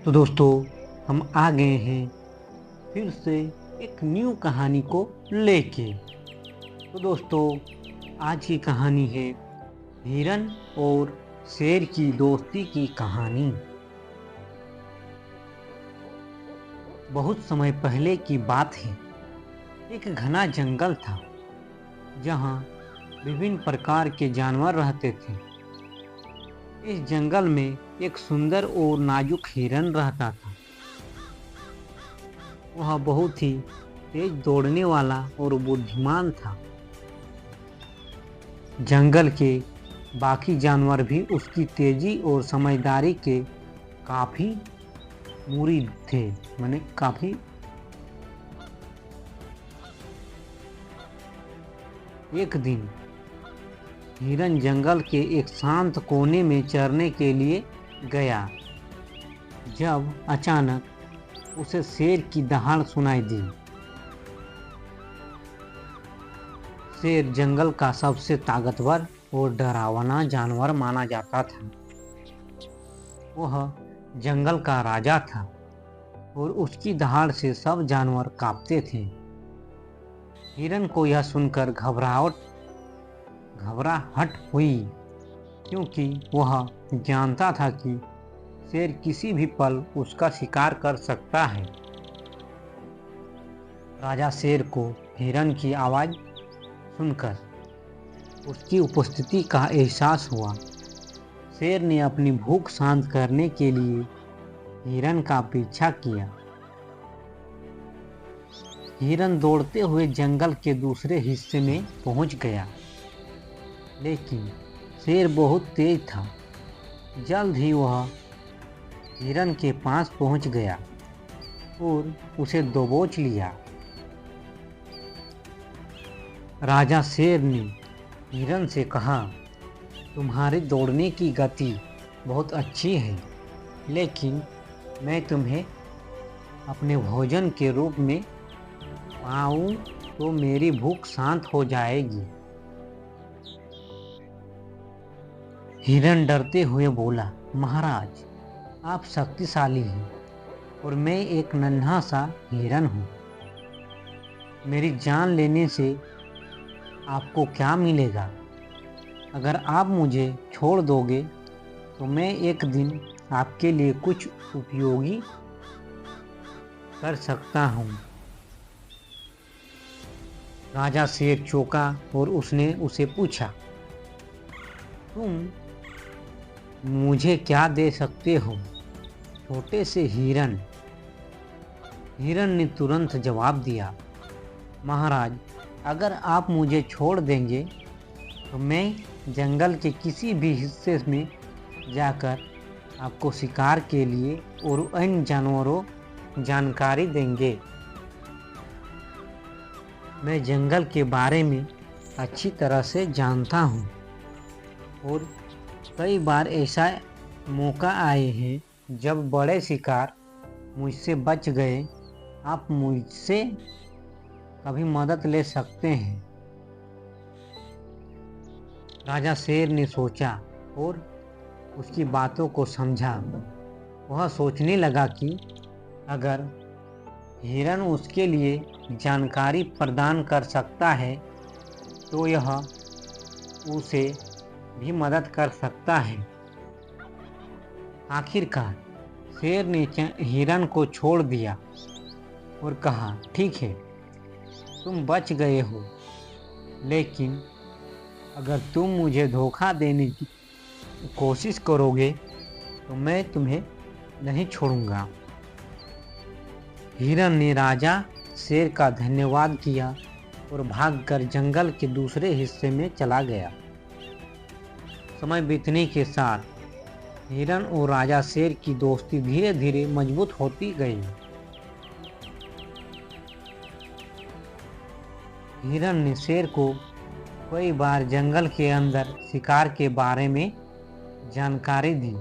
तो दोस्तों, हम आ गए हैं फिर से एक न्यू कहानी को लेके। तो दोस्तों, आज की कहानी है हिरन और शेर की दोस्ती की कहानी। बहुत समय पहले की बात है। एक घना जंगल था जहाँ विभिन्न प्रकार के जानवर रहते थे। इस जंगल में एक सुंदर और नाजुक हिरन रहता था। वह बहुत ही तेज दौड़ने वाला और बुद्धिमान था। जंगल के बाकी जानवर भी उसकी तेजी और समझदारी के काफी मुरीद थे। काफी एक दिन हिरन जंगल के एक शांत कोने में चरने के लिए गया जब अचानक उसे शेर की दहाड़ सुनाई दी। शेर जंगल का सबसे ताकतवर और डरावना जानवर माना जाता था। वह जंगल का राजा था और उसकी दहाड़ से सब जानवर कांपते थे। हिरन को यह सुनकर घबराहट हुई, क्योंकि वह जानता था कि शेर किसी भी पल उसका शिकार कर सकता है। राजा शेर को हिरन की आवाज़ सुनकर उसकी उपस्थिति का एहसास हुआ। शेर ने अपनी भूख शांत करने के लिए हिरन का पीछा किया। हिरन दौड़ते हुए जंगल के दूसरे हिस्से में पहुंच गया, लेकिन शेर बहुत तेज था। जल्द ही वह हिरन के पास पहुंच गया और उसे दबोच लिया। राजा शेर ने हिरन से कहा, तुम्हारी दौड़ने की गति बहुत अच्छी है, लेकिन मैं तुम्हें अपने भोजन के रूप में पाऊं तो मेरी भूख शांत हो जाएगी। हिरन डरते हुए बोला, महाराज, आप शक्तिशाली हैं और मैं एक नन्हा सा हिरन हूँ। मेरी जान लेने से आपको क्या मिलेगा? अगर आप मुझे छोड़ दोगे तो मैं एक दिन आपके लिए कुछ उपयोगी कर सकता हूँ। राजा शेर चौंका और उसने उसे पूछा, तुम मुझे क्या दे सकते हो, छोटे से हिरन? हिरन ने तुरंत जवाब दिया, महाराज, अगर आप मुझे छोड़ देंगे तो मैं जंगल के किसी भी हिस्से में जाकर आपको शिकार के लिए और अन्य जानवरों जानकारी देंगे। मैं जंगल के बारे में अच्छी तरह से जानता हूँ और कई बार ऐसा मौका आए हैं जब बड़े शिकार मुझसे बच गए। आप मुझसे कभी मदद ले सकते हैं। राजा शेर ने सोचा और उसकी बातों को समझा। वह सोचने लगा कि अगर हिरन उसके लिए जानकारी प्रदान कर सकता है तो यह उसे भी मदद कर सकता है। आखिरकार शेर ने हिरन को छोड़ दिया और कहा, ठीक है, तुम बच गए हो, लेकिन अगर तुम मुझे धोखा देने की कोशिश करोगे तो मैं तुम्हें नहीं छोड़ूंगा। हिरन ने राजा शेर का धन्यवाद किया और भागकर जंगल के दूसरे हिस्से में चला गया। समय बीतने के साथ हिरन और राजा शेर की दोस्ती धीरे धीरे मजबूत होती गई। हिरन ने शेर को कई बार जंगल के अंदर शिकार के बारे में जानकारी दी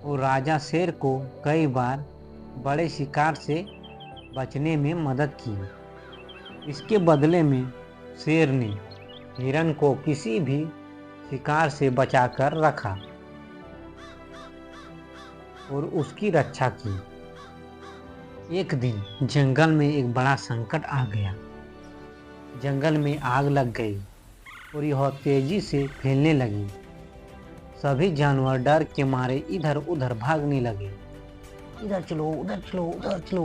और राजा शेर को कई बार बड़े शिकार से बचने में मदद की। इसके बदले में शेर ने हिरन को किसी भी शिकार से बचाकर रखा और उसकी रक्षा की। एक दिन जंगल में एक बड़ा संकट आ गया। जंगल में आग लग गई और यह तेजी से फैलने लगी। सभी जानवर डर के मारे इधर उधर भागने लगे। इधर चलो, उधर चलो, उधर चलो।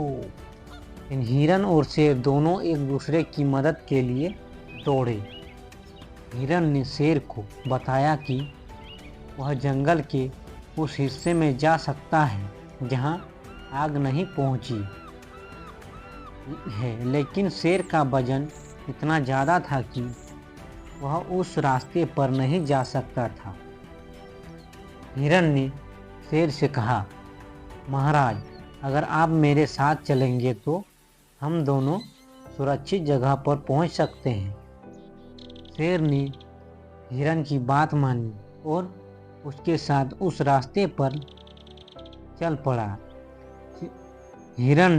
इन हिरन और शेर दोनों एक दूसरे की मदद के लिए दौड़े। हिरन ने शेर को बताया कि वह जंगल के उस हिस्से में जा सकता है जहां आग नहीं पहुंची है, लेकिन शेर का वजन इतना ज़्यादा था कि वह उस रास्ते पर नहीं जा सकता था। हिरन ने शेर से कहा, महाराज, अगर आप मेरे साथ चलेंगे तो हम दोनों सुरक्षित जगह पर पहुंच सकते हैं। शेर ने हिरन की बात मानी और उसके साथ उस रास्ते पर चल पड़ा। हिरन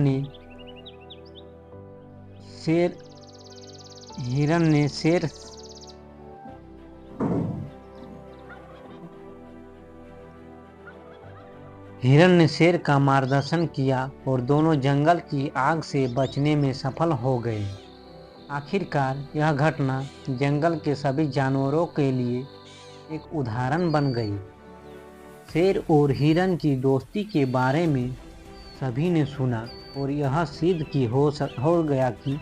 ने शेर का मार्गदर्शन किया और दोनों जंगल की आग से बचने में सफल हो गए। आखिरकार यह घटना जंगल के सभी जानवरों के लिए एक उदाहरण बन गई। शेर और हिरन की दोस्ती के बारे में सभी ने सुना और यह सिद्ध की हो गया कि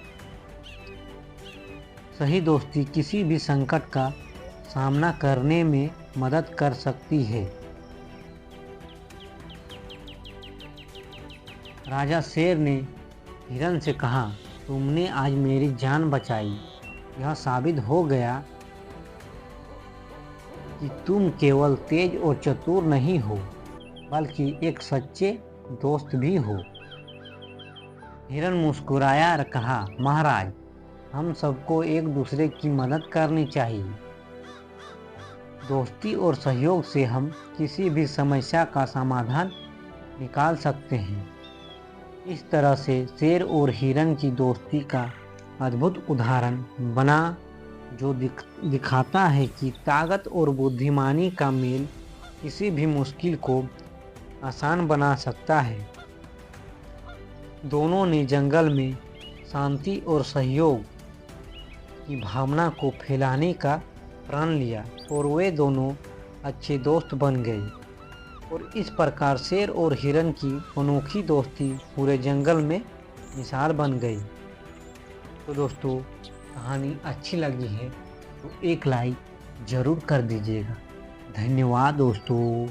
सही दोस्ती किसी भी संकट का सामना करने में मदद कर सकती है। राजा शेर ने हिरन से कहा, तुमने आज मेरी जान बचाई। यह साबित हो गया कि तुम केवल तेज और चतुर नहीं हो, बल्कि एक सच्चे दोस्त भी हो। हिरन मुस्कुराया और कहा, महाराज, हम सबको एक दूसरे की मदद करनी चाहिए। दोस्ती और सहयोग से हम किसी भी समस्या का समाधान निकाल सकते हैं। इस तरह से शेर और हिरन की दोस्ती का अद्भुत उदाहरण बना, जो दिखाता है कि ताकत और बुद्धिमानी का मेल किसी भी मुश्किल को आसान बना सकता है। दोनों ने जंगल में शांति और सहयोग की भावना को फैलाने का प्रण लिया और वे दोनों अच्छे दोस्त बन गए। और इस प्रकार शेर और हिरन की अनोखी दोस्ती पूरे जंगल में मिसाल बन गई। तो दोस्तों, कहानी अच्छी लगी है तो एक लाइक ज़रूर कर दीजिएगा। धन्यवाद दोस्तों।